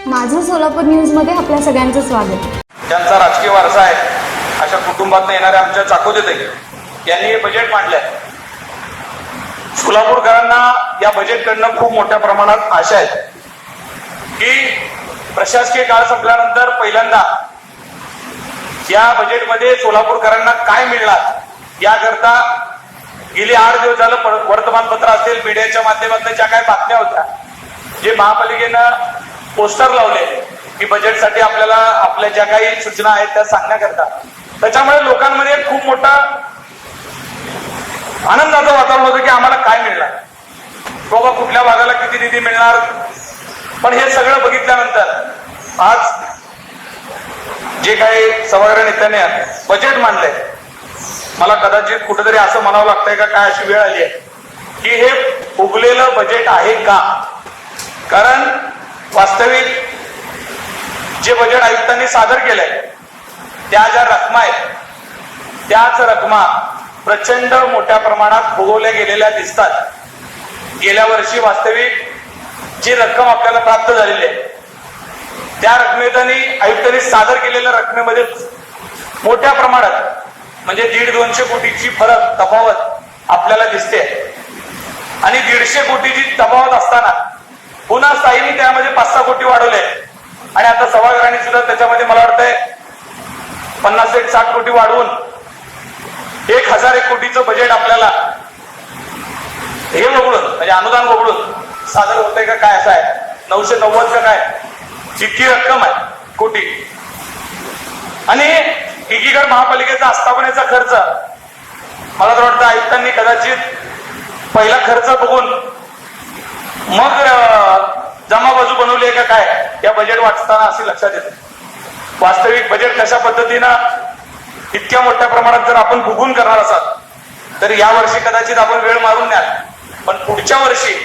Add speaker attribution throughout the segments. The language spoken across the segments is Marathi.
Speaker 1: माझं सोलापूर न्यूज मध्ये आपल्या सगळ्यांचं स्वागत.
Speaker 2: ज्यांचा राजकीय वारसा आहे अशा कुटुंबातून येणाऱ्या आमच्या चाकोदेताई यांनी हे बजेट मांडलंय. सोलापूरकरांना या बजेटकडनं खूप मोठ्या प्रमाणात आशा आहे की प्रशासकीय काळ संपल्यानंतर पहिल्यांदा या बजेटमध्ये सोलापूरकरांना काय मिळणार याकरता गेली 8 दिवस झालं वर्तमानपत्र असेल, मीडियाच्या माध्यमातून ज्या काही बातम्या होत्या, जे महापालिकेनं पोस्टर लावले की बजेटसाठी आपल्याला आपल्या ज्या काही सूचना आहेत त्या सांगण्याकरता, त्याच्यामुळे लोकांमध्ये खूप मोठा आनंदाचं वातावरण होतं की आम्हाला काय मिळणार, बाबा कुठल्या भागाला किती निधी मिळणार. पण हे सगळं बघितल्यानंतर आज जे काही सभागृह नेत्याने बजेट मांडलंय, मला कदाचित कुठेतरी असं म्हणावं लागतंय का काय अशी वेळ आली आहे की हे उगलेलं बजेट आहे का. कारण वास्तविक जे बजेट आयुक्तांनी सादर केलंय त्या ज्या रकमा आहेत त्याच रकमा प्रचंड मोठ्या प्रमाणात फुगवल्या गेलेल्या दिसतात. गेल्या वर्षी वास्तविक जी रक्कम आपल्याला प्राप्त झालेली आहे त्या रकमेत आणि आयुक्तांनी सादर केलेल्या रकमेमध्ये मोठ्या प्रमाणात म्हणजे 150-200 कोटीची फरक तफावत आपल्याला दिसते. आणि 150 कोटीची तफावत असताना पुन्हा स्थायीने त्यामध्ये 5-6 कोटी वाढवले आणि आता सभागृहाने सुद्धा त्याच्यामध्ये मला वाटतंय 50-60 कोटी वाढवून 1001 कोटीचं बजेट आपल्याला हे वगळून म्हणजे अनुदान वगळून सादर होतंय का काय असं आहे. 990 का काय इतकी रक्कम आहे कोटी. आणि एकीकडे महापालिकेचा आस्थापनेचा खर्च मला तर वाटतं आयुक्तांनी कदाचित पहिला खर्च बघून मग जमा बाजू बनवली आहे का काय या बजेट वाचताना असे लक्षात येते. वास्तविक बजेट कशा पद्धतीनं इतक्या मोठ्या प्रमाणात जर आपण फुगून करणार असाल तर या वर्षी कदाचित आपण वेळ मारून न्याल, पण पुढच्या वर्षी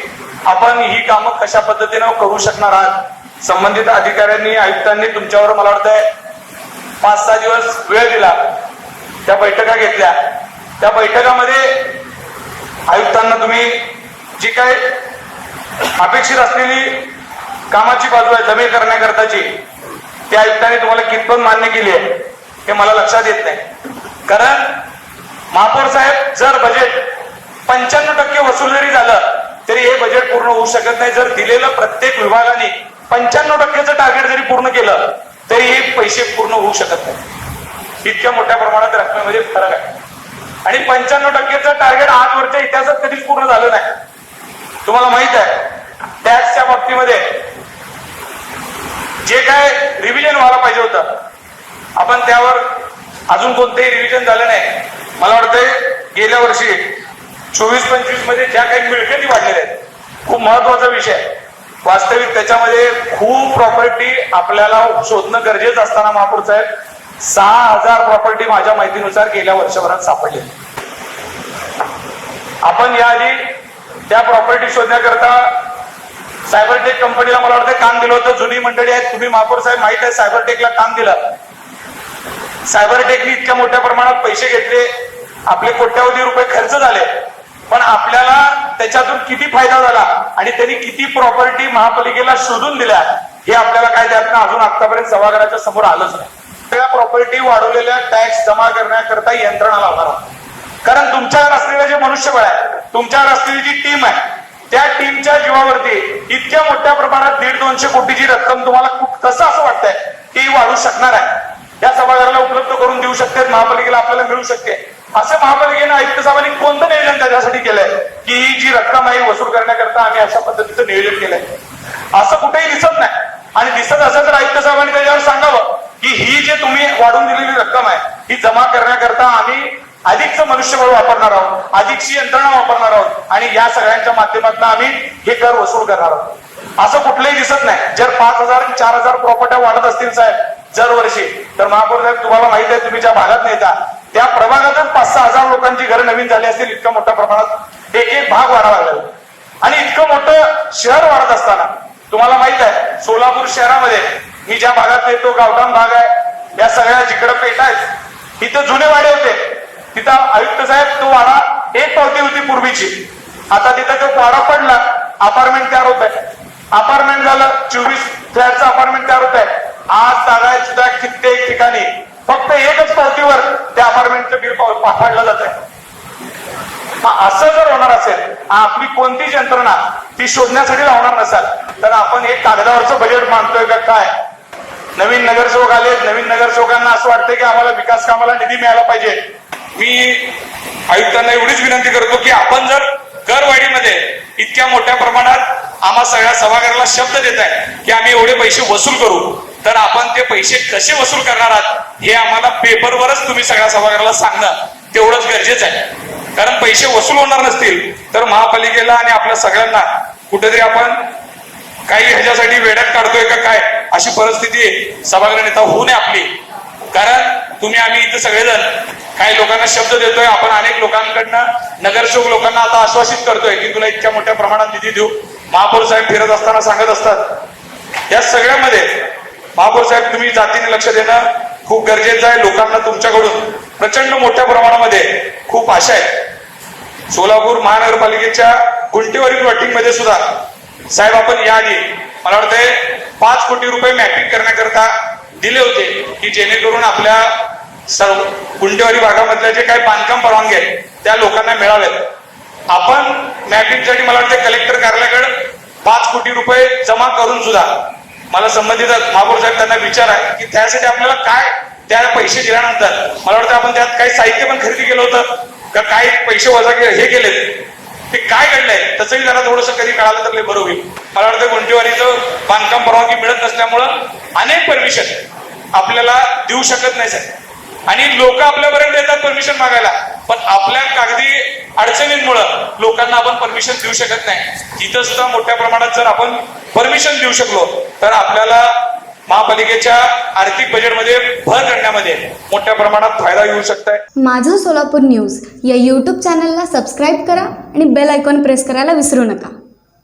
Speaker 2: आपण ही कामं कशा पद्धतीनं करू शकणार आहात. संबंधित अधिकाऱ्यांनी आयुक्तांनी तुमच्यावर मला वाटतंय 5-6 दिवस वेळ दिला, त्या बैठका घेतल्या. त्या बैठकामध्ये आयुक्तांना तुम्ही जी काय अपेक्षित असलेली कामाची बाजू आहे जमीन करण्याकरताची त्या आयुक्तांनी तुम्हाला कितपत मान्य केली आहे हे मला लक्षात येत नाही. कारण महापौर साहेब जर बजेट 95% वसूल जरी झालं तरी हे बजेट पूर्ण होऊ शकत नाही. जर दिलेलं प्रत्येक विभागाने 95%चं टार्गेट जरी पूर्ण केलं तरी हे पैसे पूर्ण होऊ शकत नाही. इतक्या मोठ्या प्रमाणात रकमेमध्ये फरक आहे. आणि 95%चं टार्गेट आजवरच्या इतिहासात कधीच पूर्ण झालं नाही. तुम्हाला माहित आहे टॅक्सच्या बाबतीमध्ये जे काय रिव्हिजन व्हायला पाहिजे होतं आपण त्यावर अजून कोणतेही रिव्हिजन झालं नाही. मला वाटतंय गेल्या वर्षी 24-25 मध्ये ज्या काही मिळकती वाढलेल्या आहेत खूप महत्वाचा विषय आहे. वास्तविक त्याच्यामध्ये खूप प्रॉपर्टी आपल्याला शोधणं गरजेचं असताना महापौर साहेब 6000 प्रॉपर्टी माझ्या माहितीनुसार गेल्या वर्षभरात सापडले. आपण याआधी त्या प्रॉपर्टी शोधण्याकरता सायबरटेक कंपनीला मला वाटतं काम दिलं होतं. जुनी मंडळी आहेत, तुम्ही महापौर साहेब माहित आहे सायबरटेकला काम दिलं. सायबरटेकने इतक्या मोठ्या प्रमाणात पैसे घेतले, आपले कोट्यावधी रुपये खर्च झाले, पण आपल्याला त्याच्यातून किती फायदा झाला आणि त्यांनी किती प्रॉपर्टी महापालिकेला शोधून दिल्या हे आपल्याला काय त्यातनं अजून आतापर्यंत सभागृहाच्या समोर आलंच नाही. त्या प्रॉपर्टी वाढवलेल्या टॅक्स जमा करण्याकरता यंत्रणा लावणार आहोत. कारण तुमच्यावर असलेलं जे मनुष्यबळ आहे, तुमच्यावर असलेली जी टीम आहे त्या टीमच्या जीवावरती इतक्या मोठ्या प्रमाणात 150-200 कोटीची रक्कम तुम्हाला कसं असं वाटतंय की वाढू शकणार आहे. या सभागृहाला उपलब्ध करून देऊ शकते, महापालिकेला आपल्याला मिळू शकते. असं महापालिकेने आयुक्त साहेबांनी कोणतं नियोजन त्याच्यासाठी केलंय की ही जी रक्कम आहे वसूल करण्याकरता आम्ही अशा पद्धतीचं नियोजन केलंय असं कुठेही दिसत नाही. आणि दिसत असेल तर आयुक्त साहेबांनी त्याच्यावर सांगावं की ही जे तुम्ही वाढून दिलेली रक्कम आहे ही जमा करण्याकरता आम्ही अधिकचं मनुष्यबळ वापरणार आहोत, अधिकची यंत्रणा वापरणार आहोत आणि या सगळ्यांच्या माध्यमातून आम्ही हे कर वसूल करणार आहोत. असं कुठलंही दिसत नाही. जर 5000-4000 प्रॉपर्ट्या वाढत असतील साहेब दरवर्षी तर महापौर साहेब तुम्हाला माहित आहे तुम्ही ज्या भागात नेता त्या प्रभागातच 5-6 हजार लोकांची घरं नवीन झाली असतील. इतक्या मोठ्या प्रमाणात एक भाग वाढावा लागला आणि इतकं मोठं शहर वाढत असताना तुम्हाला माहित आहे सोलापूर शहरामध्ये मी ज्या भागात येतो गावठाण भाग आहे, या सगळ्या जिकडे पेटा आहेत तिथं जुने वाडे होते. तिथं आयुक्त साहेब तो वाडा एक पावती होती पूर्वीची, आता तिथं तो वाडा पडला, अपार्टमेंट तयार होत आहे. अपार्टमेंट झालं, 24 फ्लॅटचं अपार्टमेंट तयार होत आहे. आज जागा सुद्धा कित्येक ठिकाणी फक्त एकच पावतीवर त्या अपार्टमेंटचं बिल पाठवलं जात आहे. असं जर होणार असेल, आपली कोणतीच यंत्रणा ती शोधण्यासाठी लावणार नसाल, तर आपण एक कागदावरचं बजेट मानतोय का काय? नवीन नगरसेवक आले, नवीन नगरसेवकांना असं वाटतं की आम्हाला विकास कामाला निधी मिळाला पाहिजे. मी आयुक्तांना एवढीच विनंती करतो की आपण जर करवाढीमध्ये इतक्या मोठ्या प्रमाणात आम्हा सगळ्या सभागृहाला शब्द देत आहे की आम्ही एवढे पैसे वसूल करू, तर आपण ते पैसे कसे वसूल करणार आहात हे आम्हाला पेपरवरच तुम्ही सगळ्या सभागृहाला सांगणं तेवढंच गरजेचं आहे. कारण पैसे वसूल होणार नसतील तर महापालिकेला आणि आपल्या सगळ्यांना कुठेतरी आपण काही ह्याच्यासाठी वेड्यात काढतोय का काय अशी परिस्थिती सभागृह नेता होऊ नये आपली. कारण तुम्ही आम्ही इथं सगळेजण काही लोकांना शब्द देतोय, आपण अनेक लोकांकडनं नगरसेवक लोकांना आता आश्वासित करतोय की तुला इतक्या मोठ्या प्रमाणात निधी देऊ. महापौर साहेब फिरत असताना सांगत असतात. या सगळ्यामध्ये महापौर साहेब तुम्ही जातीने लक्ष देणं खूप गरजेचं आहे. लोकांना तुमच्याकडून प्रचंड मोठ्या प्रमाणामध्ये खूप आशा आहे. सोलापूर महानगरपालिकेच्या गुंटेवारी प्लॉटिंग मध्ये सुद्धा साहेब आपण याआधी मला वाटतंय 5 कोटी रुपये मॅपिंग करण्याकरता दिले होते की जेणेकरून आपल्या सर्व गुंटेवारी भागामधल्या जे काही बांधकाम परवानगी आहेत त्या लोकांना मिळाव्यात. आपण मॅपिंगसाठी मला वाटतं कलेक्टर कार्यालयाकडे 5 कोटी रुपये जमा करून सुद्धा मला संबंधित महापौर साहेब त्यांना विचारा की त्यासाठी आपल्याला काय त्या पैसे दिल्यानंतर मला वाटतं आपण त्यात काही साहित्य पण खरेदी केलं होतं का काही पैसे वजा हे केलेत ते काय घडलंय तसंही जरा थोडंसं कधी कळालं तर बरं होईल. मला वाटतं गुंटेवारीचं बांधकाम परवानगी मिळत नसल्यामुळं अनेक परमिशन आपल्याला देऊ शकत नाही साहेब आणि लोक आपल्यापर्यंत येतात परमिशन मागायला, पण आपल्या कागदी अडचणींमुळं लोकांना आपण परमिशन देऊ शकत नाही. तिथं सुद्धा मोठ्या प्रमाणात जर आपण परमिशन देऊ शकलो तर आपल्याला महापालिकेच्या आर्थिक बजेटमध्ये भर करण्यामध्ये मोठ्या प्रमाणात फायदा येऊ शकतोय.
Speaker 1: माझं सोलापूर न्यूज या यूट्यूब चॅनलला सबस्क्राईब करा आणि बेल आयकॉन प्रेस करायला विसरू नका.